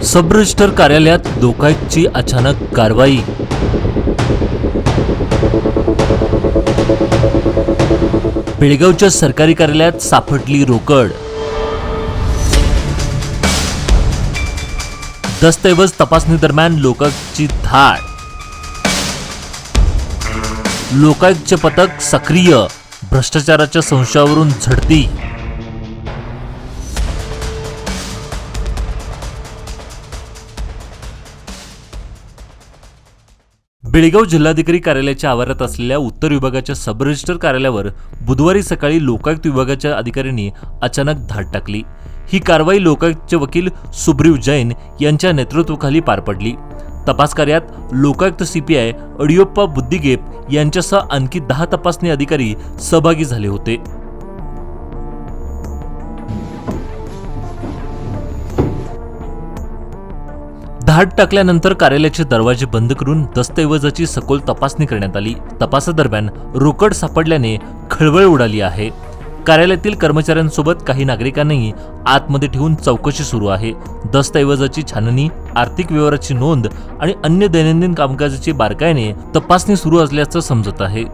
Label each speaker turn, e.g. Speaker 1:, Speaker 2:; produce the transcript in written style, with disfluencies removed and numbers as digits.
Speaker 1: सब register कार्यालयात लोकायुक्तची अचानक कारवाई। बेळगावच्या सरकारी कार्यालयात सापडली रोकड। दस्तऐवज तपासणी दरम्यान लोकायुक्तची धाड। लोकायुक्तचे पथक सक्रिय, भ्रष्टाचाराच्या संशयावरून झडती। बेळगाव जिल्हाधिकारी कार्यालयाच्या आवारात असलेल्या उत्तर विभागाच्या सब रजिस्टर कार्यालयावर बुधवारी सकाळी लोकायुक्त विभागाच्या अधिकाऱ्यांनी अचानक धाड टाकली। ही कारवाई लोकायुक्तचे वकील सुब्रीव जैन यांच्या नेतृत्वाखाली पार पडली। तपास कार्यात लोकायुक्त सीपीआय अडियोप्पा बुद्धिगेप यांच्यासह आणखी 10 तपासणी अधिकारी सहभागी झाले होते। धाड टाकल्यानंतर कार्यालयाचे दरवाजे बंद करून दस्तऐवजाची सखोल तपासणी करण्यात आली। तपासादरम्यान रोकड सापडल्याने खळबळ उडाली आहे। कार्यालयातील कर्मचाऱ्यांसोबत काही नागरिकांनाही आतमध्ये ठेवून चौकशी सुरू आहे। दस्तऐवजाची छाननी, आर्थिक व्यवहाराची नोंद आणि अन्य दैनंदिन कामकाजाची बारकाईने तपासणी सुरू असल्याचं समजत आहे।